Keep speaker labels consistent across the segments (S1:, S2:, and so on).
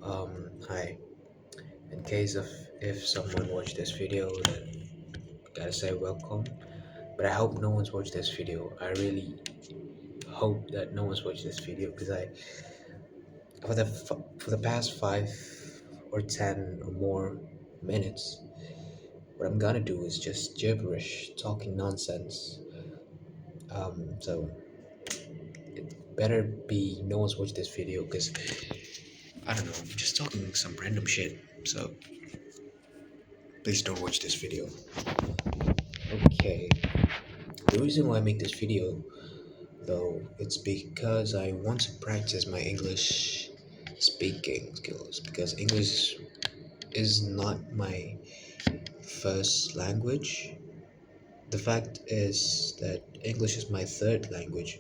S1: Hi. In case of if someone watched this video, then gotta say welcome. But I hope no one's watched this video. I really hope that no one's watched this video because for the past 5 or 10 or more minutes, what I'm gonna do is just gibberish, talking nonsense. So it better be no one's watched this video because I don't know, I'm just talking some random shit. So please don't watch this video. Okay. The reason why I make this video, though, it's because I want to practice my English speaking skills because English is not my first language. The fact is that English is my third language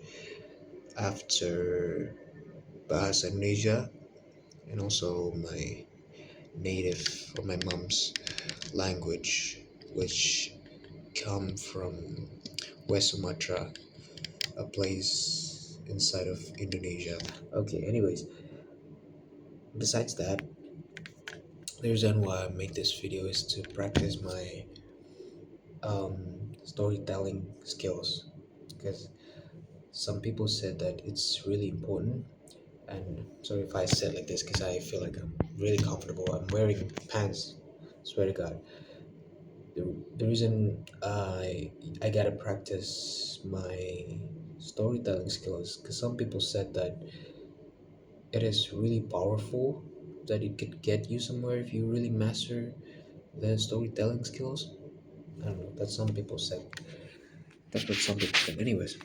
S1: after Bahasa Indonesia and also my native or my mom's language, which come from West Sumatra, a place inside of Indonesia. Okay, anyways, besides that, the reason why I make this video is to practice my storytelling skills because some people said that it's really important. And sorry if I said like this because I feel like I'm really comfortable. I'm wearing pants, swear to God. The reason I gotta practice my storytelling skills because some people said that it is really powerful, that it could get you somewhere if you really master the storytelling skills. I don't know. That's some people said. That's what some people said. Anyways,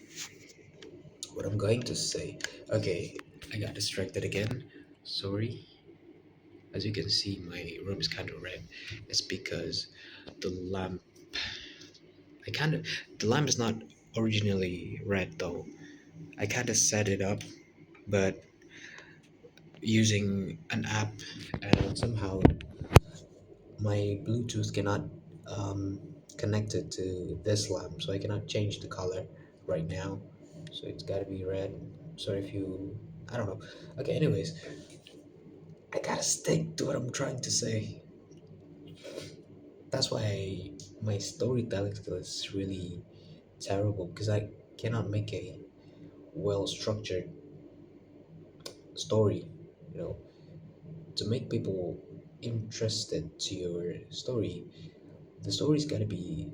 S1: what I'm going to say. Okay, I got distracted again. Sorry. As you can see, my room is kind of red. It's because the lamp. I kind of. The lamp is not originally red though. I kind of set it up, but using an app, and somehow my Bluetooth cannot um, connect it to this lamp, so I cannot change the color right now. So it's got to be red. Sorry if you, I don't know. Okay, anyways, I gotta stick to what I'm trying to say. That's why my storytelling skill is really terrible because I cannot make a well structured story. You know, to make people interested to your story, the story's got to be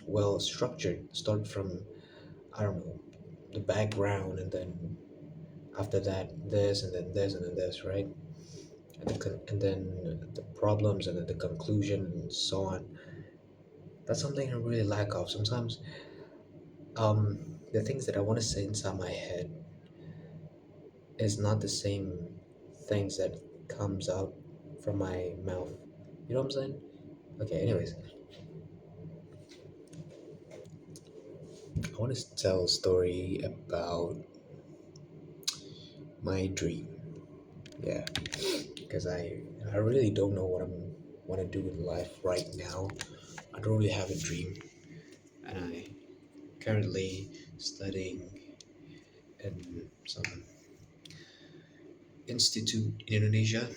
S1: well structured. Start from, I don't know, the background, and then after that this, and then this, and then this, right? And then the problems, and then the conclusion, and so on. That's something I really lack of sometimes. The things that I want to say inside my head is not the same things that comes out from my mouth. You know what I'm saying? Okay, anyways, I want to tell a story about my dream. Yeah, because I really don't know what I'm want to do in life right now. I don't really have a dream, and I currently studying in some institute in Indonesia,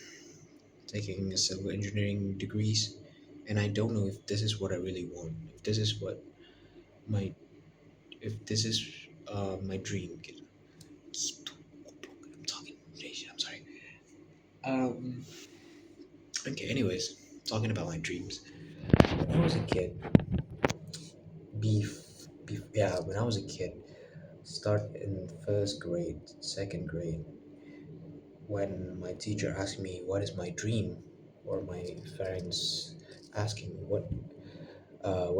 S1: taking a civil engineering degrees, and I don't know if this is what I really want. If this is what my if this is my dream. I'm talking Indonesia. I'm sorry. Um. Okay. Anyways, talking about my dreams. When I was a kid, yeah. When I was a kid, start in first grade, second grade, when my teacher asked me what is my dream, or my parents asking what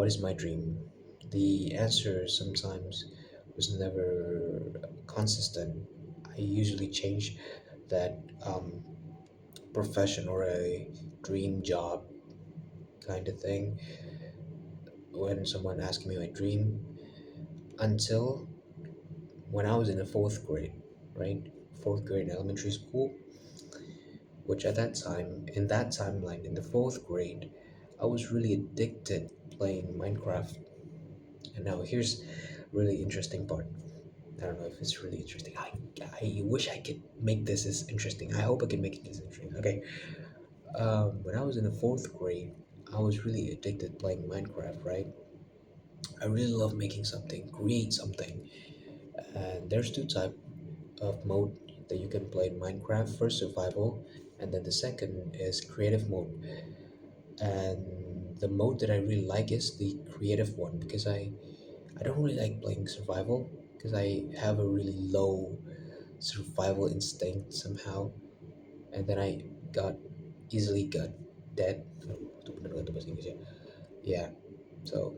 S1: is my dream, the answer sometimes was never consistent. I usually change that profession or a dream job kind of thing when someone asked me my dream until when I was in the fourth grade, right? Fourth grade in elementary school, which at that time, in that timeline, in the fourth grade, I was really addicted playing Minecraft. And now here's really interesting part. I don't know if it's really interesting. I wish I could make this as interesting. I hope I can make it this interesting. Okay. When I was in the fourth grade, I was really addicted to playing Minecraft, right? I really love making something, create something. And there's two type of mode that you can play in Minecraft. First, survival, and then the second is creative mode. And the mode that I really like is the creative one because I don't really like playing survival because I have a really low survival instinct somehow, and then I got easily got dead. Itu bener gak tuh bahasa Inggris ya? Yeah. So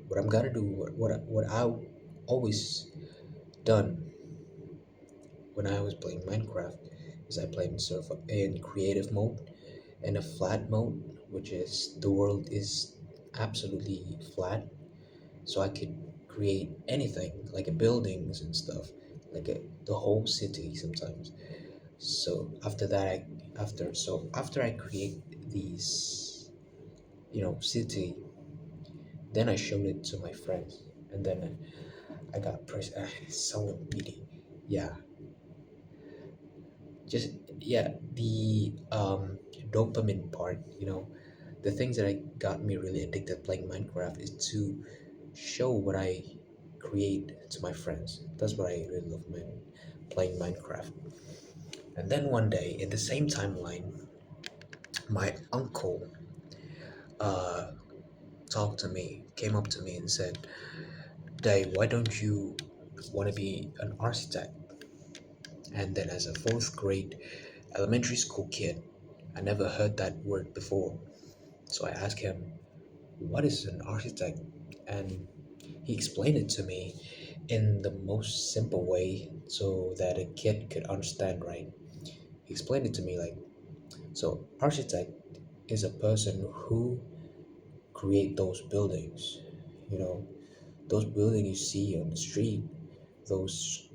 S1: what I'm gonna do, what I always done when I was playing Minecraft is I played in creative mode and a flat mode, which is the world is absolutely flat, so I could create anything like a buildings and stuff, like the whole city sometimes. So after I create these, city, then I showed it to my friends, and then I got someone really, yeah, just yeah, the dopamine part, the things that I got me really addicted playing Minecraft is to show what I create to my friends. That's what I really love, man, playing Minecraft. And then one day, in the same timeline, my uncle uh, came up to me and said, "Dave, why don't you want to be an architect?" And then, as a fourth grade elementary school kid, I never heard that word before. So I asked him, "What is an architect?" And he explained it to me in the most simple way so that a kid could understand, right? He explained it to me like, so architect is a person who create those buildings, you know, those buildings you see on the street, those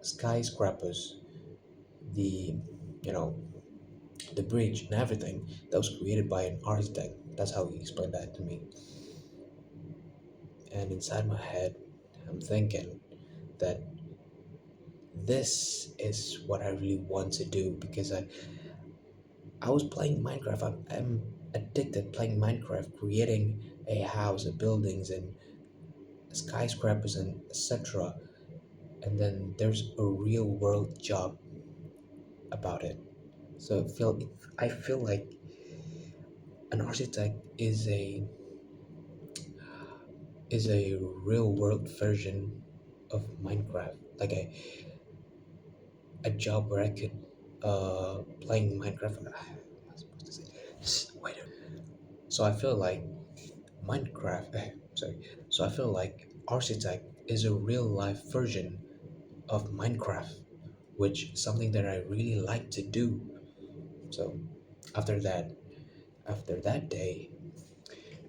S1: skyscrapers, the, you know, the bridge and everything that was created by an architect. That's how he explained that to me. And inside my head, I'm thinking that this is what I really want to do because I was playing Minecraft. I'm addicted playing Minecraft, creating a house, buildings, and skyscrapers, and etc. And then there's a real world job about it. So I feel like an architect is a real world version of Minecraft, like a job where I could playing Minecraft. What am I supposed to say? Wait. So I feel like Minecraft. Sorry. So I feel like architect is a real life version of Minecraft, which is something that I really like to do. So after that, after that day,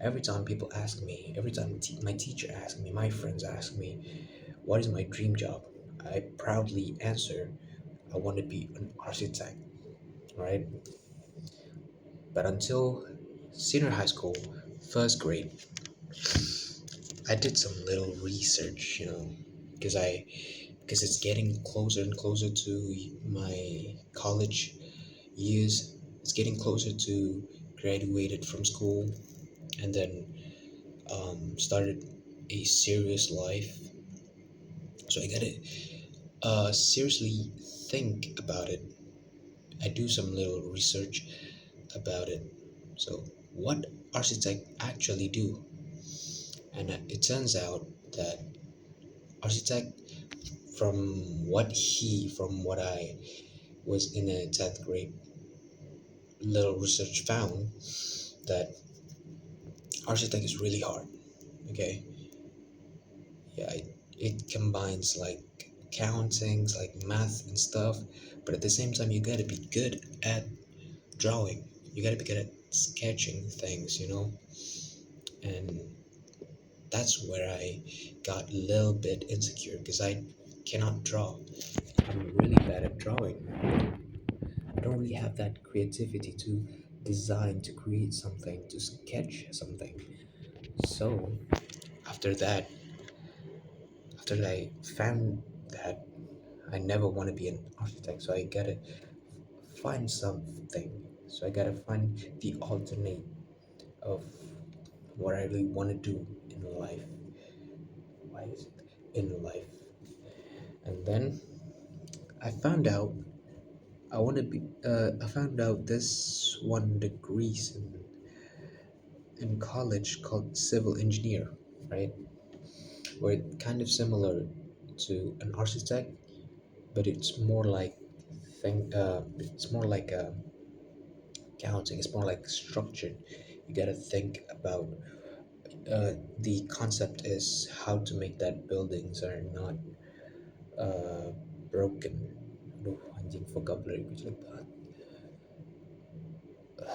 S1: every time people ask me, every time my teacher asks me, my friends ask me, what is my dream job? I proudly answer, I want to be an architect, right? But until senior high school, first grade, I did some little research, because it's getting closer and closer to my college years. It's getting closer to graduated from school and then started a serious life. So I gotta seriously think about it. I do some little research about it. So what architect actually do? And it turns out that architect, from what I was in a 10th grade, little research found that architect is really hard. Okay, yeah, it combines like countings, like math and stuff, but at the same time, you gotta be good at drawing. You gotta be good at sketching things, and that's where I got a little bit insecure because I cannot draw. I'm really bad at drawing. I don't really have that creativity to design, to create something, to sketch something. So after that, after I found that I never want to be an architect, so I gotta find something. So I gotta find the alternate of what I really want to do in life. Why is it in life? And then I found out I want to be. I found out this one degrees in college called civil engineer, right? Where it's kind of similar to an architect, but it's more like thing. It's more like counting. It's more like structured. You gotta think about. The concept is how to make that buildings are not uh, broken. Aduh, anjing vocabulary gue jelek banget.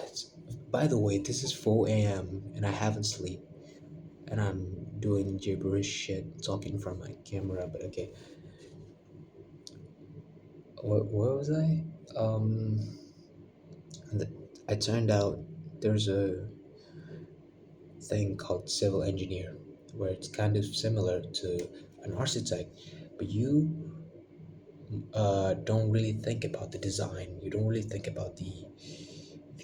S1: It's- By the way, this is 4 a.m. and I haven't slept, and I'm doing gibberish shit talking from my camera. But okay, where was I? Um, and I turned out there's a thing called civil engineer, where it's kind of similar to an architect, but you don't really think about the design. You don't really think about the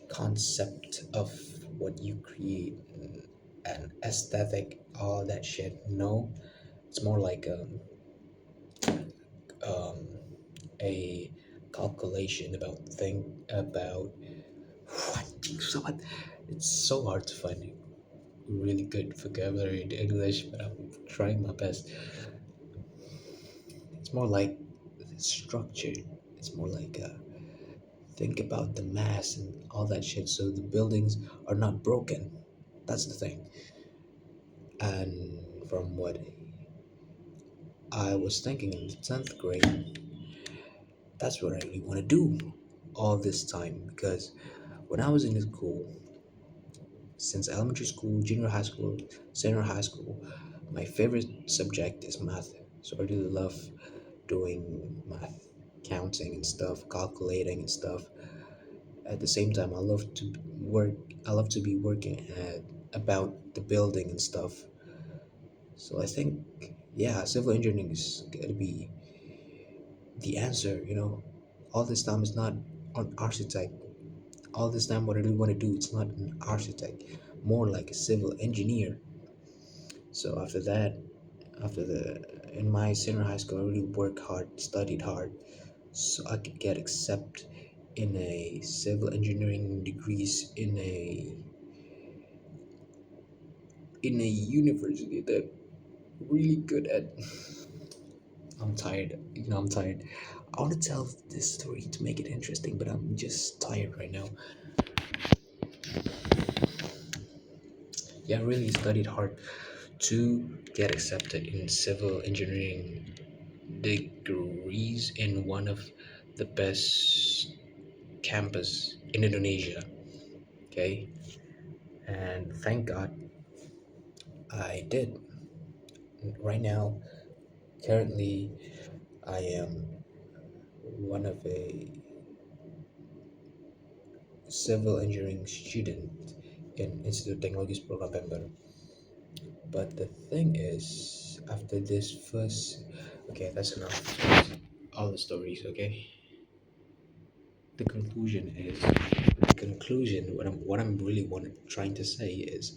S1: concept of what you create and aesthetic, all that shit. No, it's more like um, a calculation about think about what so what. It's so hard to find really good vocabulary in English, but I'm trying my best. It's more like structured. It's more like think about the mass and all that shit. So the buildings are not broken. That's the thing. And from what I was thinking in the 10th grade, that's what I really want to do all this time. Because when I was in school, since elementary school, junior high school, senior high school, my favorite subject is math. So I really love doing math, counting and stuff, calculating and stuff. At the same time, I love to work. I love to be working at about the building and stuff. So I think, yeah, civil engineering is gonna be the answer. All this time is not an architect. All this time, what I really want to do, it's not an architect, more like a civil engineer. So after that, after the in my senior high school, I really worked hard, studied hard, so I could get accepted in a civil engineering degrees in a university that really good at. I'm tired. I'm tired. I want to tell this story to make it interesting, but I'm just tired right now. Yeah, I really studied hard to get accepted in civil engineering degrees in one of the best campus in Indonesia. Okay, and thank God I did. Right now, currently, I am one of a civil engineering student in Institute Teknologi 10 November. But the thing is, after this first, okay, that's enough. All the stories, okay. The conclusion. What I'm really trying to say is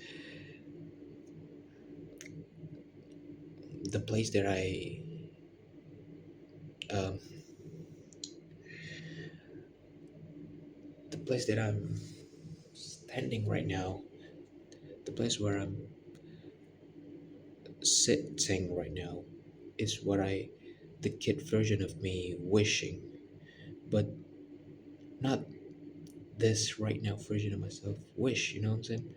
S1: the place that um, the place that I'm standing right now, the place where I'm sitting right now, is what the kid version of me wishing, but not this right now version of myself wish. You know what I'm saying?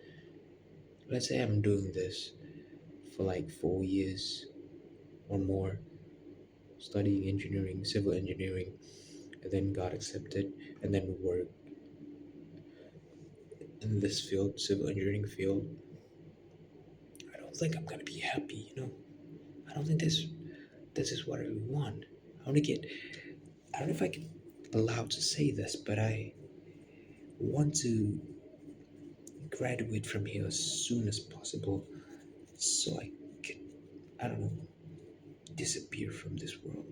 S1: Let's say I'm doing this for like 4 years or more, studying engineering, civil engineering, and then got accepted, and then work in this field, civil engineering field. I don't think I'm gonna be happy. I don't think this is what I really want. I want to get. I don't know if I can allowed to say this, but I want to graduate from here as soon as possible, so I could. I don't know. disappear from this world.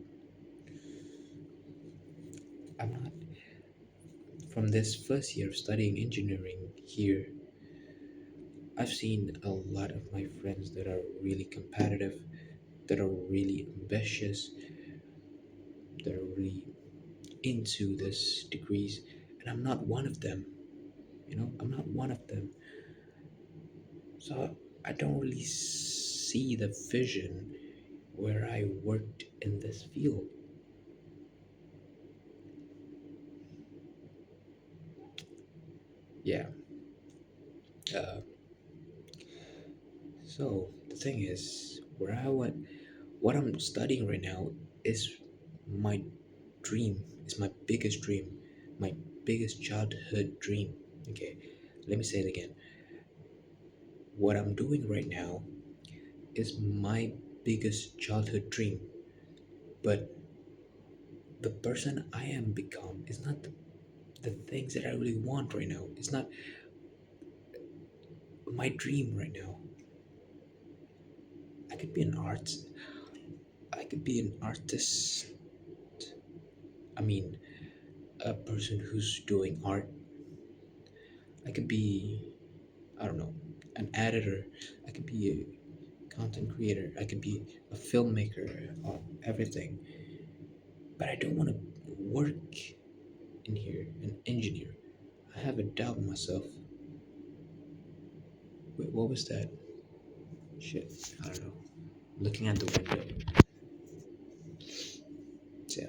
S1: I'm not. From this first year of studying engineering here, I've seen a lot of my friends that are really competitive, that are really ambitious, that are really into this degrees, and I'm not one of them. I'm not one of them. So I don't really see the vision where I worked in this field. Yeah. Uh, so the thing is, where I went, what I'm studying right now is my dream. It's my biggest dream, my biggest childhood dream. Okay, let me say it again. What I'm doing right now is my biggest childhood dream, but the person I am become is not the things that I really want right now. It's not my dream right now. I could be an artist. I could be an artist. I mean, a person who's doing art. I could be, I don't know, an editor. I could be a content creator. I could be a filmmaker, everything. But I don't want to work in here, an engineer. I have a doubt in myself. Wait, what was that? Shit, I don't know. Looking at the window. So, yeah.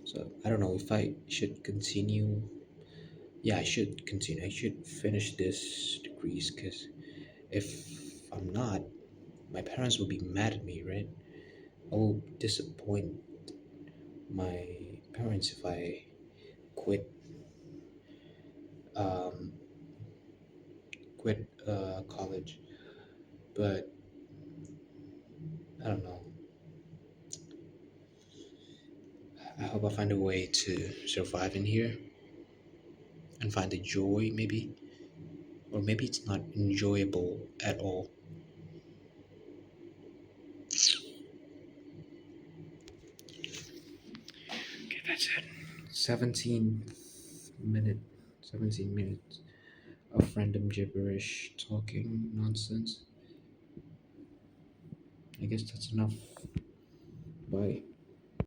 S1: So I don't know if I should continue. Yeah, I should continue. I should finish this degrees because if I'm not, my parents will be mad at me, right? I will disappoint my parents if I quit um, college. But I don't know. I hope I find a way to survive in here and find the joy, maybe, or maybe it's not enjoyable at all. Okay, that's it. 17 minute, 17 minutes of random gibberish talking nonsense. I guess that's enough. Bye.